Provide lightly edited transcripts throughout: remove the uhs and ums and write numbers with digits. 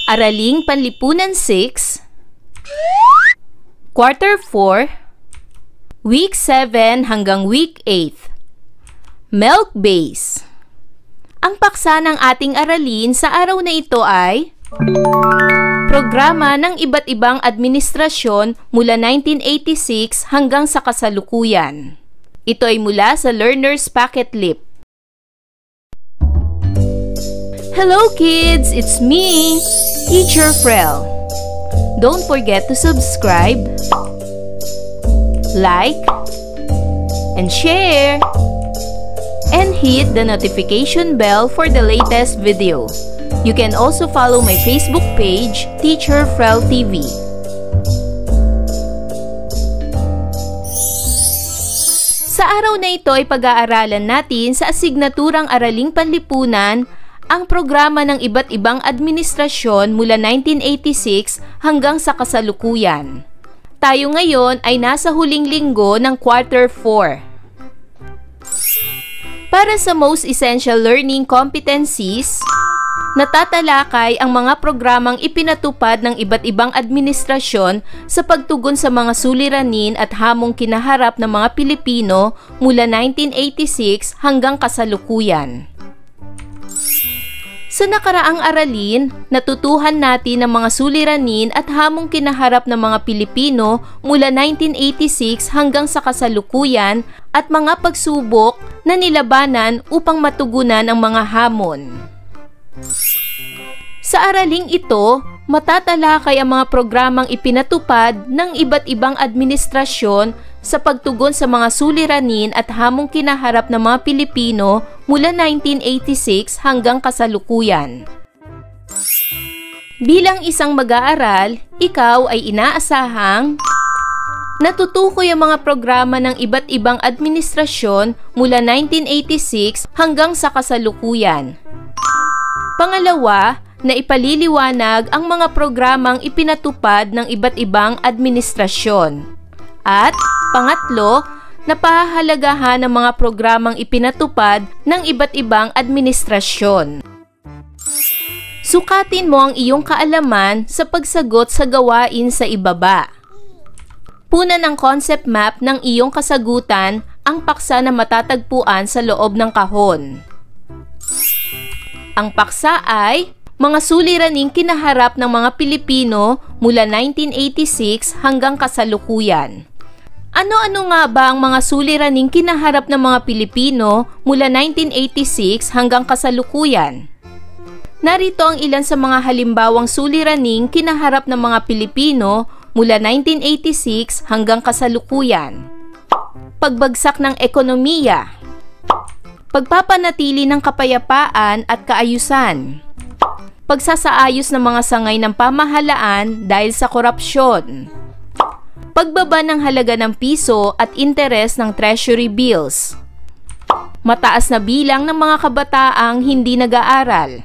Araling Panlipunan 6, Quarter 4, Week 7 hanggang Week 8. Milk Base. Ang paksa ng ating aralin sa araw na ito ay programa ng iba't ibang administrasyon mula 1986 hanggang sa kasalukuyan. Ito ay mula sa Learner's Packet Lip. Hello kids! It's me, Teacher Frel. Don't forget to subscribe, like, and share, and hit the notification bell for the latest video. You can also follow my Facebook page, Teacher Frel TV. Sa araw na ito ay pag-aaralan natin sa asignaturang Araling Panlipunan ang programa ng iba't ibang administrasyon mula 1986 hanggang sa kasalukuyan. Tayo ngayon ay nasa huling linggo ng Quarter 4. Para sa most essential learning competencies, natatalakay ang mga programang ipinatupad ng iba't ibang administrasyon sa pagtugon sa mga suliranin at hamong kinaharap ng mga Pilipino mula 1986 hanggang kasalukuyan. Sa nakaraang aralin, natutuhan natin ang mga suliranin at hamong kinaharap ng mga Pilipino mula 1986 hanggang sa kasalukuyan at mga pagsubok na nilabanan upang matugunan ang mga hamon. Sa araling ito, matatalakay ang mga programang ipinatupad ng iba't ibang administrasyon sa pagtugon sa mga suliranin at hamong kinaharap ng mga Pilipino mula 1986 hanggang kasalukuyan. Bilang isang mag-aaral, ikaw ay inaasahang natutukoy ang mga programa ng iba't ibang administrasyon mula 1986 hanggang sa kasalukuyan. Pangalawa, na ipaliliwanag ang mga programang ipinatupad ng iba't ibang administrasyon. At pangatlo, napahalagahan ang mga programang ipinatupad ng iba't ibang administrasyon. Sukatin mo ang iyong kaalaman sa pagsagot sa gawain sa ibaba. Punan ng concept map ng iyong kasagutan ang paksa na matatagpuan sa loob ng kahon. Ang paksa ay mga suliraning kinaharap ng mga Pilipino mula 1986 hanggang kasalukuyan. Ano-ano nga ba ang mga suliraning kinaharap ng mga Pilipino mula 1986 hanggang kasalukuyan? Narito ang ilan sa mga halimbawang suliraning kinaharap ng mga Pilipino mula 1986 hanggang kasalukuyan. Pagbagsak ng ekonomiya, pagpapanatili ng kapayapaan at kaayusan, pagsasaayos ng mga sangay ng pamahalaan dahil sa korupsyon, pagbaba ng halaga ng piso at interes ng treasury bills, mataas na bilang ng mga kabataang hindi nag-aaral,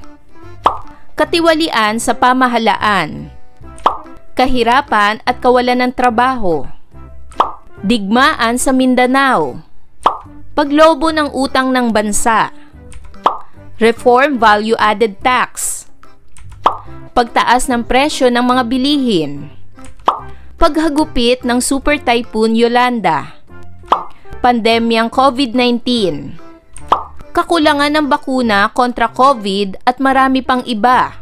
katiwalian sa pamahalaan, kahirapan at kawalan ng trabaho, digmaan sa Mindanao, paglobo ng utang ng bansa, reform value-added tax, pagtaas ng presyo ng mga bilihin, paghagupit ng Super Typhoon Yolanda, pandemyang COVID-19, kakulangan ng bakuna kontra COVID at marami pang iba.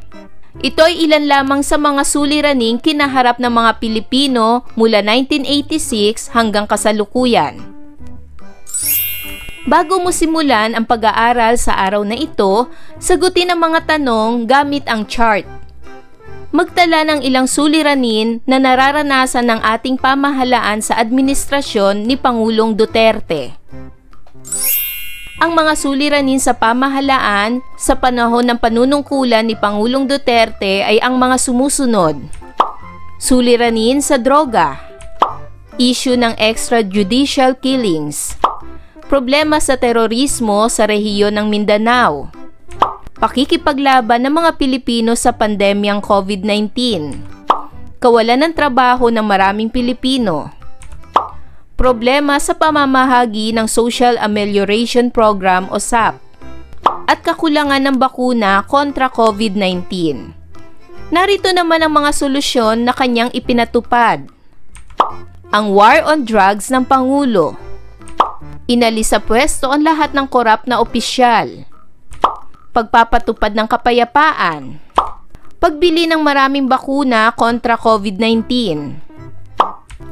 Ito ay ilan lamang sa mga suliraning kinaharap ng mga Pilipino mula 1986 hanggang kasalukuyan. Bago mo simulan ang pag-aaral sa araw na ito, sagutin ang mga tanong gamit ang chart. Magtala ng ilang suliranin na nararanasan ng ating pamahalaan sa administrasyon ni Pangulong Duterte. Ang mga suliranin sa pamahalaan sa panahon ng panunungkulan ni Pangulong Duterte ay ang mga sumusunod. Suliranin sa droga, issue ng extrajudicial killings, problema sa terorismo sa rehiyon ng Mindanao, pakikipaglaban ng mga Pilipino sa pandemyang COVID-19, kawalan ng trabaho ng maraming Pilipino, problema sa pamamahagi ng Social Amelioration Program o SAP, at kakulangan ng bakuna kontra COVID-19. Narito naman ang mga solusyon na kanyang ipinatupad. Ang war on drugs ng Pangulo. Inalis sa pwesto ang lahat ng korap na opisyal. Pagpapatupad ng kapayapaan. Pagbili ng maraming bakuna kontra COVID-19.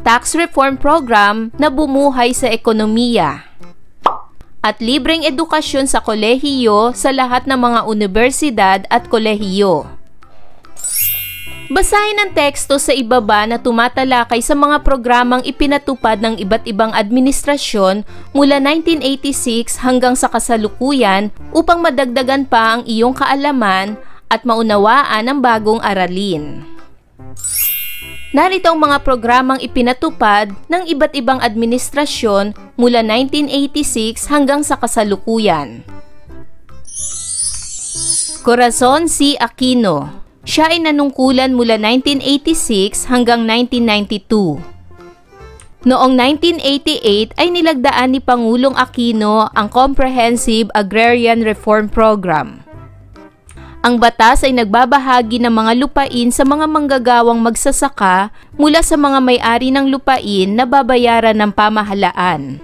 Tax reform program na bumuhay sa ekonomiya. At libreng edukasyon sa kolehiyo sa lahat ng mga universidad at kolehiyo. Basahin ang teksto sa ibaba na tumatalakay sa mga programang ipinatupad ng iba't ibang administrasyon mula 1986 hanggang sa kasalukuyan upang madagdagan pa ang iyong kaalaman at maunawaan ang bagong aralin. Narito ang mga programang ipinatupad ng iba't ibang administrasyon mula 1986 hanggang sa kasalukuyan. Corazon C. Aquino. Siya ay nanungkulan mula 1986 hanggang 1992. Noong 1988 ay nilagdaan ni Pangulong Aquino ang Comprehensive Agrarian Reform Program. Ang batas ay nagbabahagi ng mga lupain sa mga manggagawang magsasaka mula sa mga may-ari ng lupain na babayaran ng pamahalaan.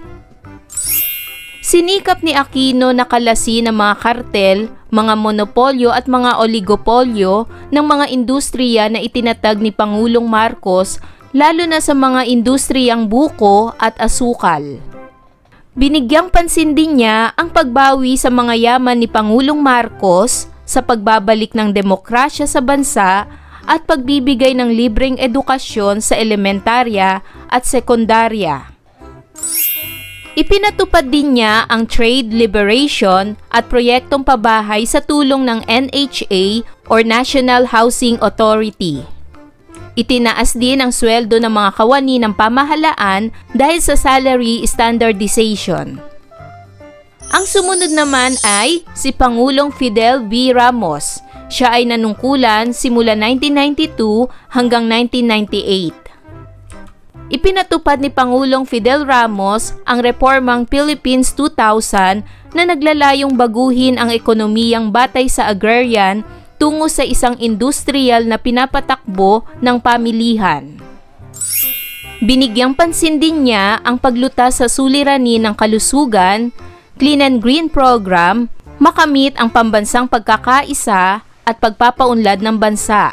Sinikap ni Aquino na kalasin ang mga kartel, mga monopolyo at mga oligopolyo ng mga industriya na itinatag ni Pangulong Marcos, lalo na sa mga industriyang buko at asukal. Binigyang pansin din niya ang pagbawi sa mga yaman ni Pangulong Marcos sa pagbabalik ng demokrasya sa bansa at pagbibigay ng libreng edukasyon sa elementarya at sekundarya. Ipinatupad din niya ang trade liberation at proyektong pabahay sa tulong ng NHA or National Housing Authority. Itinaas din ang sweldo ng mga kawani ng pamahalaan dahil sa salary standardization. Ang sumunod naman ay si Pangulong Fidel V. Ramos. Siya ay nanungkulan simula 1992 hanggang 1998. Ipinatupad ni Pangulong Fidel Ramos ang reformang Philippines 2000 na naglalayong baguhin ang ekonomiyang batay sa agrarian tungo sa isang industrial na pinapatakbo ng pamilihan. Binigyang pansin din niya ang paglutas sa suliranin ng kalusugan, Clean and Green Program, makamit ang pambansang pagkakaisa at pagpapaunlad ng bansa.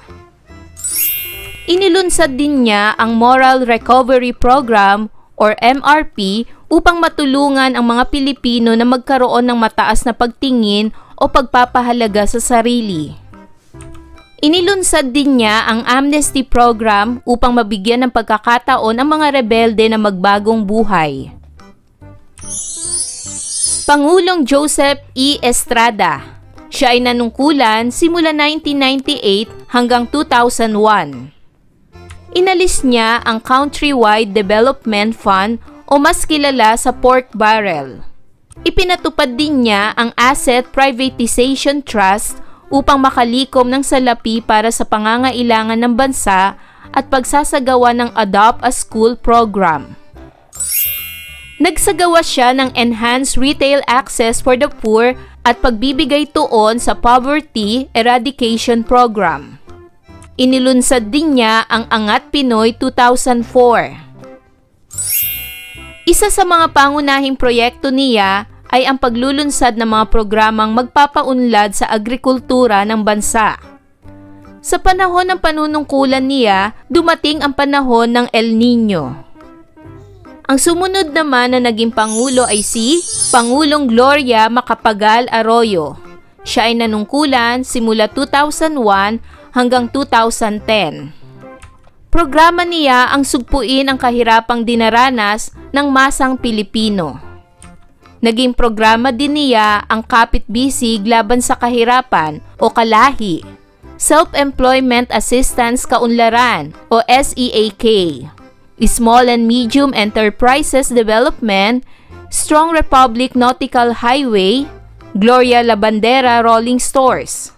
Inilunsad din niya ang Moral Recovery Program or MRP upang matulungan ang mga Pilipino na magkaroon ng mataas na pagtingin o pagpapahalaga sa sarili. Inilunsad din niya ang Amnesty Program upang mabigyan ng pagkakataon ang mga rebelde na magbagong buhay. Pangulong Joseph E. Estrada. Siya ay nanungkulan simula 1998 hanggang 2001. Inalis niya ang Countrywide Development Fund o mas kilala sa pork barrel. Ipinatupad din niya ang Asset Privatization Trust upang makalikom ng salapi para sa pangangailangan ng bansa at pagsasagawa ng Adopt a School program. Nagsagawa siya ng Enhanced Retail Access for the Poor at pagbibigay tuon sa Poverty Eradication Program. Inilunsad din niya ang Angat Pinoy 2004. Isa sa mga pangunahing proyekto niya ay ang paglulunsad ng mga programang magpapaunlad sa agrikultura ng bansa. Sa panahon ng panunungkulan niya, dumating ang panahon ng El Nino. Ang sumunod naman na naging pangulo ay si Pangulong Gloria Macapagal Arroyo. Siya ay nanungkulan simula 2001 hanggang 2010. Programa niya ang sugpuin ang kahirapang dinaranas ng masang Pilipino. Naging programa din niya ang Kapit-Bisig Laban sa Kahirapan o Kalahi, Self-Employment Assistance Kaunlaran o SEAK, Small and Medium Enterprises Development, Strong Republic Nautical Highway, Gloria La Bandera Rolling Stores.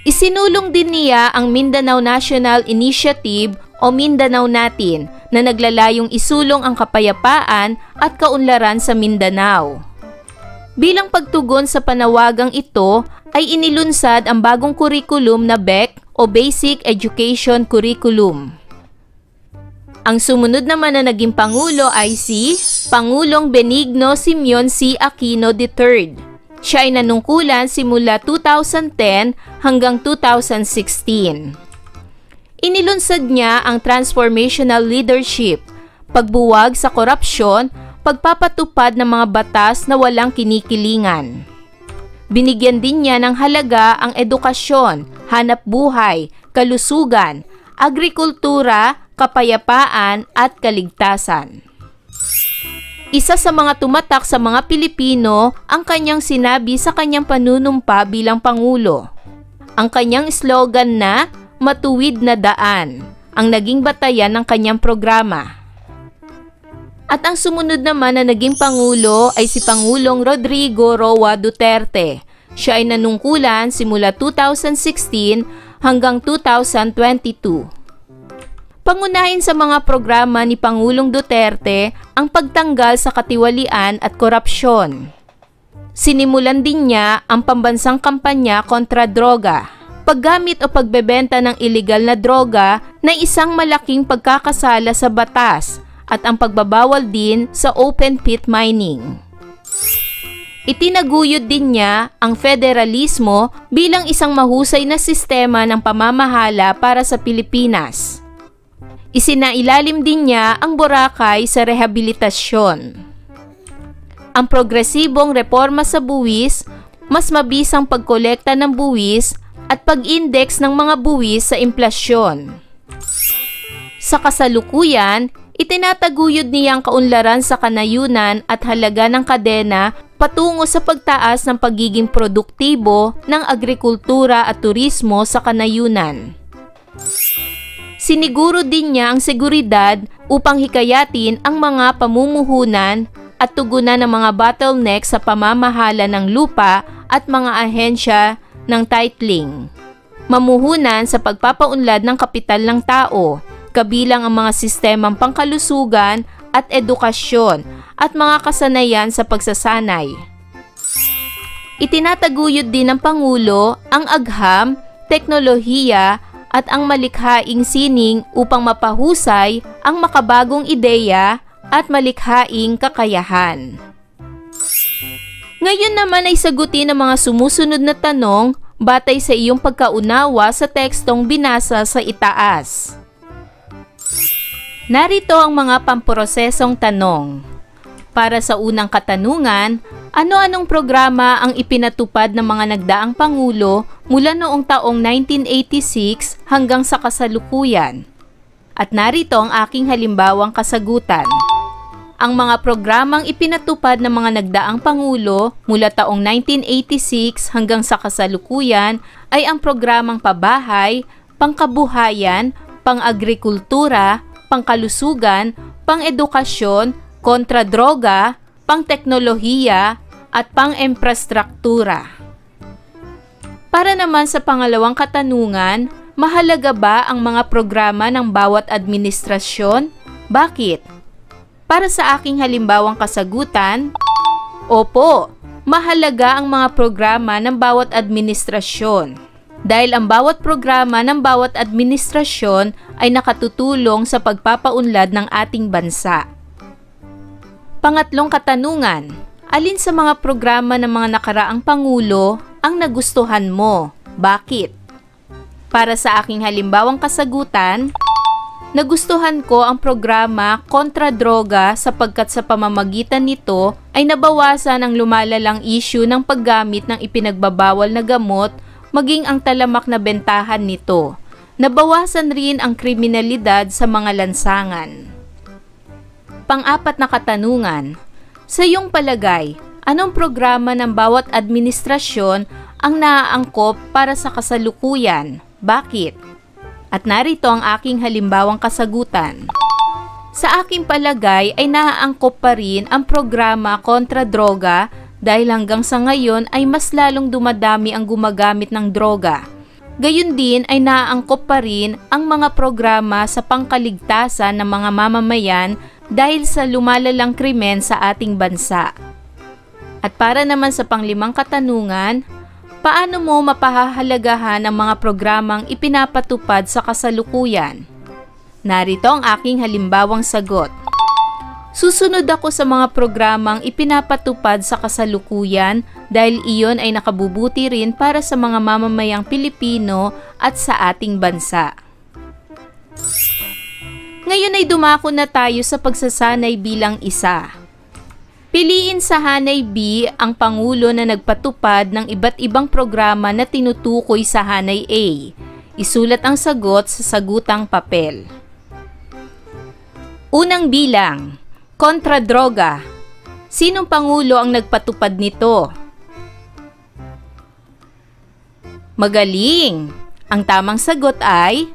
Isinulong din niya ang Mindanao National Initiative o Mindanao Natin na naglalayong isulong ang kapayapaan at kaunlaran sa Mindanao. Bilang pagtugon sa panawagang ito ay inilunsad ang bagong kurikulum na BEC o Basic Education Curriculum. Ang sumunod naman na naging Pangulo ay si Pangulong Benigno Simeon C. Aquino III. Siya ay nanungkulan simula 2010 hanggang 2016. Inilunsad niya ang transformational leadership, pagbuwag sa korupsyon, pagpapatupad ng mga batas na walang kinikilingan. Binigyan din niya ng halaga ang edukasyon, hanapbuhay, kalusugan, agrikultura, kapayapaan at kaligtasan. Isa sa mga tumatak sa mga Pilipino ang kanyang sinabi sa kanyang panunumpa bilang Pangulo. Ang kanyang slogan na "Matuwid na daan" ang naging batayan ng kanyang programa. At ang sumunod naman na naging Pangulo ay si Pangulong Rodrigo Roa Duterte. Siya ay nanungkulan simula 2016 hanggang 2022. Pangunahin sa mga programa ni Pangulong Duterte ang pagtanggal sa katiwalian at korupsyon. Sinimulan din niya ang pambansang kampanya kontra droga, paggamit o pagbebenta ng iligal na droga na isang malaking pagkakasala sa batas, at ang pagbabawal din sa open pit mining. Itinaguyod din niya ang federalismo bilang isang mahusay na sistema ng pamamahala para sa Pilipinas. Isinailalim din niya ang Boracay sa rehabilitasyon. Ang progresibong reforma sa buwis, mas mabisang pagkolekta ng buwis at pag-index ng mga buwis sa implasyon. Sa kasalukuyan, itinataguyod niya ang kaunlaran sa kanayunan at halaga ng kadena patungo sa pagtaas ng pagiging produktibo ng agrikultura at turismo sa kanayunan. Siniguro din niya ang seguridad upang hikayatin ang mga pamumuhunan at tugunan ng mga bottleneck sa pamamahala ng lupa at mga ahensya ng titling. Mamuhunan sa pagpapaunlad ng kapital ng tao, kabilang ang mga sistemang pangkalusugan at edukasyon at mga kasanayan sa pagsasanay. Itinataguyod din ng Pangulo ang agham, teknolohiya at ang malikhaing sining upang mapahusay ang makabagong ideya at malikhaing kakayahan. Ngayon naman ay sagutin ang mga sumusunod na tanong batay sa iyong pagkaunawa sa tekstong binasa sa itaas. Narito ang mga pamprosesong tanong. Para sa unang katanungan, ano-anong programa ang ipinatupad ng mga nagdaang Pangulo mula noong taong 1986 hanggang sa kasalukuyan? At narito ang aking halimbawang kasagutan. Ang mga programang ipinatupad ng mga nagdaang Pangulo mula taong 1986 hanggang sa kasalukuyan ay ang programang pabahay, pangkabuhayan, pang-agrikultura, pangkalusugan, pang-edukasyon, kontra-droga, pang-teknolohiya, at pang-infrastruktura. Para naman sa pangalawang katanungan, mahalaga ba ang mga programa ng bawat administrasyon? Bakit? Para sa aking halimbawang kasagutan, opo, mahalaga ang mga programa ng bawat administrasyon. Dahil ang bawat programa ng bawat administrasyon ay nakatutulong sa pagpapaunlad ng ating bansa. Pangatlong katanungan, alin sa mga programa ng mga nakaraang Pangulo ang nagustuhan mo? Bakit? Para sa aking halimbawang kasagutan, nagustuhan ko ang programa kontra droga sapagkat sa pamamagitan nito ay nabawasan ang lumalalang issue ng paggamit ng ipinagbabawal na gamot maging ang talamak na bentahan nito. Nabawasan rin ang kriminalidad sa mga lansangan. Pang-apat na katanungan, sa iyong palagay, anong programa ng bawat administrasyon ang naaangkop para sa kasalukuyan? Bakit? At narito ang aking halimbawang kasagutan. Sa aking palagay ay naaangkop pa rin ang programa kontra droga dahil hanggang sa ngayon ay mas lalong dumadami ang gumagamit ng droga. Gayun din ay naaangkop pa rin ang mga programa sa pangkaligtasan ng mga mamamayan dahil sa lumalalang krimen sa ating bansa. At para naman sa panglimang katanungan, paano mo mapahahalagahan ang mga programang ipinapatupad sa kasalukuyan? Narito ang aking halimbawang sagot. Susunod ako sa mga programang ipinapatupad sa kasalukuyan dahil iyon ay nakabubuti rin para sa mga mamamayang Pilipino at sa ating bansa. Ngayon ay dumako na tayo sa pagsasanay bilang isa. Piliin sa Hanay B ang Pangulo na nagpatupad ng iba't ibang programa na tinutukoy sa Hanay A. Isulat ang sagot sa sagutang papel. Unang bilang, kontra droga. Sinong Pangulo ang nagpatupad nito? Magaling! Ang tamang sagot ay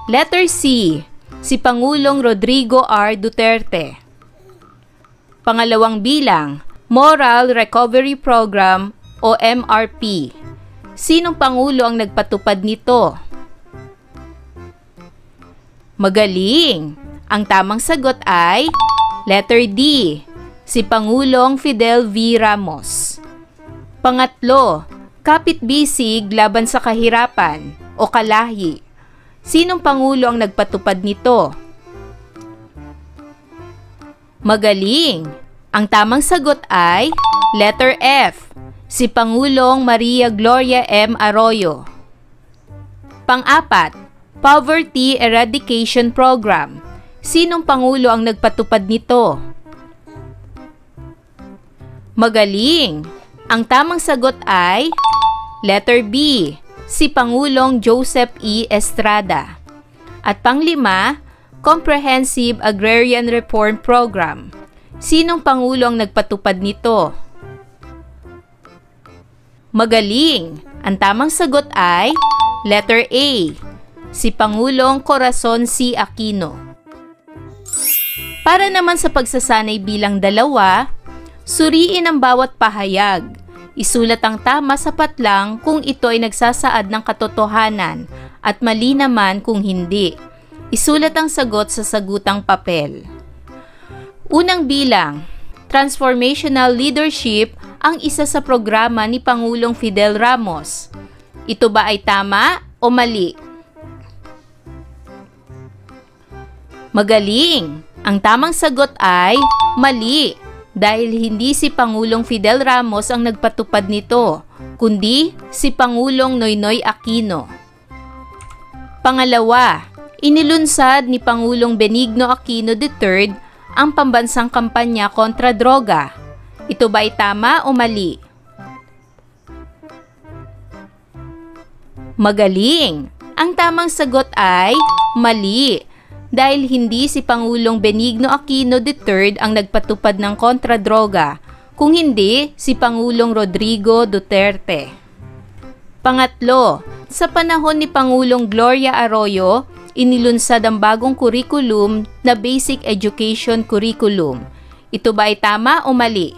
letter C, si Pangulong Rodrigo R. Duterte. Pangalawang bilang, Moral Recovery Program o MRP. Sinong Pangulo ang nagpatupad nito? Magaling! Ang tamang sagot ay letter D, si Pangulong Fidel V. Ramos. Pangatlo, Kapit-Bisig laban sa kahirapan o kalahi. Sinong Pangulo ang nagpatupad nito? Magaling! Ang tamang sagot ay letter F, si Pangulong Maria Gloria M. Arroyo. Pang-apat, Poverty Eradication Program. Sinong Pangulo ang nagpatupad nito? Magaling! Ang tamang sagot ay letter B, si Pangulong Joseph E. Estrada. At panglima, Comprehensive Agrarian Reform Program. Sinong Pangulo ang nagpatupad nito? Magaling! Ang tamang sagot ay letter A, si Pangulong Corazon C. Aquino. Para naman sa pagsasanay bilang 2, suriin ang bawat pahayag. Isulat ang tama sapat lang kung ito ay nagsasaad ng katotohanan at mali naman kung hindi. Isulat ang sagot sa sagutang papel. Unang bilang, Transformational Leadership ang isa sa programa ni Pangulong Fidel Ramos. Ito ba ay tama o mali? Magaling! Ang tamang sagot ay mali dahil hindi si Pangulong Fidel Ramos ang nagpatupad nito, kundi si Pangulong Noynoy Aquino. Pangalawa, inilunsad ni Pangulong Benigno Aquino III ang pambansang kampanya kontra droga. Ito ba ay tama o mali? Magaling! Ang tamang sagot ay mali dahil hindi si Pangulong Benigno Aquino III ang nagpatupad ng kontra droga, kung hindi si Pangulong Rodrigo Duterte. Pangatlo, sa panahon ni Pangulong Gloria Arroyo, inilunsad ang bagong curriculum na Basic Education Curriculum. Ito ba ay tama o mali?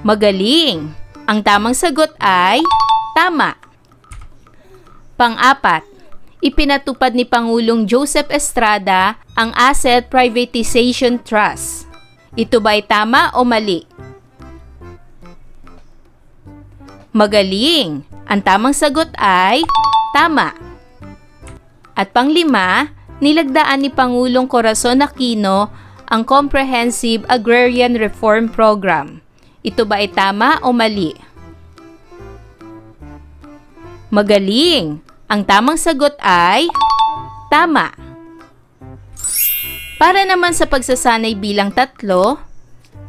Magaling! Ang tamang sagot ay tama. Pang-apat, ipinatupad ni Pangulong Joseph Estrada ang Asset Privatization Trust. Ito ba ay tama o mali? Magaling! Ang tamang sagot ay tama. At panglima, nilagdaan ni Pangulong Corazon Aquino ang Comprehensive Agrarian Reform Program. Ito ba ay tama o mali? Magaling! Ang tamang sagot ay tama. Para naman sa pagsasanay bilang 3,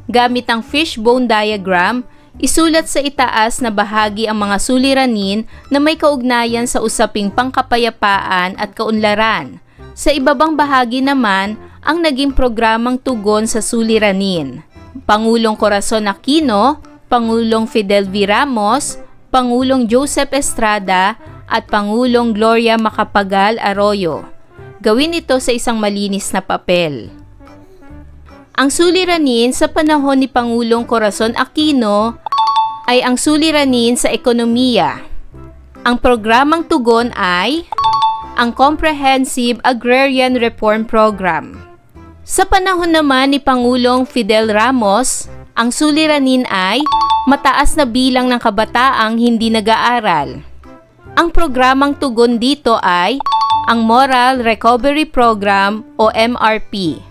gamit ang fishbone diagram, isulat sa itaas na bahagi ang mga suliranin na may kaugnayan sa usaping pangkapayapaan at kaunlaran. Sa ibabang bahagi naman ang naging programang tugon sa suliranin. Pangulong Corazon Aquino, Pangulong Fidel V. Ramos, Pangulong Joseph Estrada at Pangulong Gloria Macapagal Arroyo. Gawin ito sa isang malinis na papel. Ang suliranin sa panahon ni Pangulong Corazon Aquino ay ang suliranin sa ekonomiya. Ang programang tugon ay ang Comprehensive Agrarian Reform Program. Sa panahon naman ni Pangulong Fidel Ramos, ang suliranin ay mataas na bilang ng kabataang hindi nag-aaral. Ang programang tugon dito ay ang Moral Recovery Program o MRP.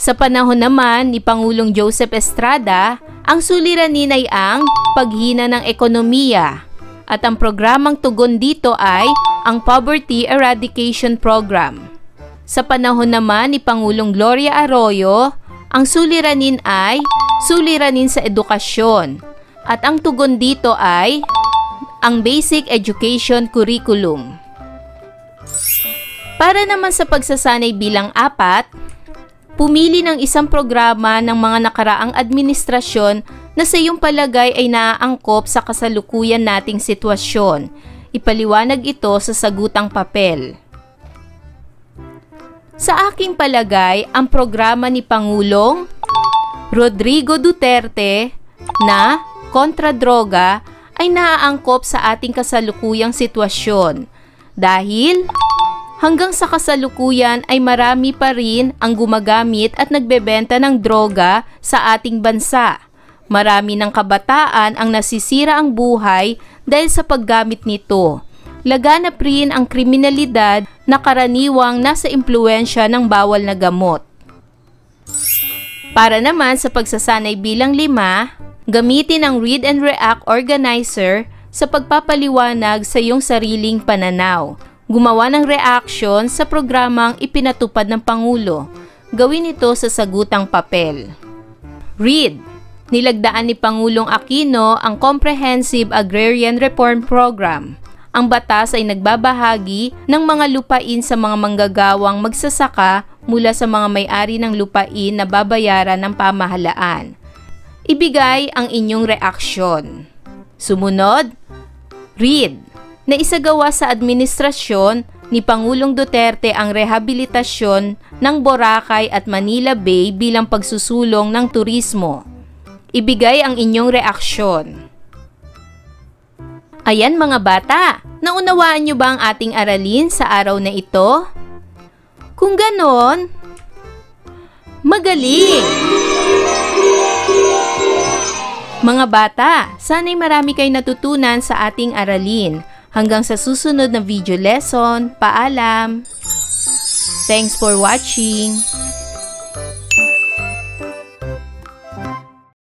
Sa panahon naman ni Pangulong Joseph Estrada, ang suliranin ay ang paghina ng ekonomiya. At ang programang tugon dito ay ang Poverty Eradication Program. Sa panahon naman ni Pangulong Gloria Arroyo, ang suliranin ay suliranin sa edukasyon. At ang tugon dito ay ang Basic Education Curriculum. Para naman sa pagsasanay bilang 4, pumili ng isang programa ng mga nakaraang administrasyon na sa iyong palagay ay naaangkop sa kasalukuyan nating sitwasyon. Ipaliwanag ito sa sagutang papel. Sa aking palagay, ang programa ni Pangulong Rodrigo Duterte na kontra droga ay naaangkop sa ating kasalukuyang sitwasyon dahil hanggang sa kasalukuyan ay marami pa rin ang gumagamit at nagbebenta ng droga sa ating bansa. Marami ng kabataan ang nasisira ang buhay dahil sa paggamit nito. Laganap rin ang kriminalidad na karaniwang nasa impluwensya ng bawal na gamot. Para naman sa pagsasanay bilang 5, gamitin ang Read and React Organizer sa pagpapaliwanag sa iyong sariling pananaw. Gumawa ng reaction sa programang ipinatupad ng Pangulo. Gawin ito sa sagutang papel. Read. Nilagdaan ni Pangulong Aquino ang Comprehensive Agrarian Reform Program. Ang batas ay nagbabahagi ng mga lupain sa mga manggagawang magsasaka mula sa mga may-ari ng lupain na babayaran ng pamahalaan. Ibigay ang inyong reaksyon. Sumunod, read. Naisagawa sa administrasyon ni Pangulong Duterte ang rehabilitasyon ng Boracay at Manila Bay bilang pagsusulong ng turismo. Ibigay ang inyong reaksyon. Ayan mga bata, naunawaan niyo ba ang ating aralin sa araw na ito? Kung ganon, magaling! Mga bata, sana'y marami kayo natutunan sa ating aralin. Hanggang sa susunod na video lesson, paalam! Thanks for watching!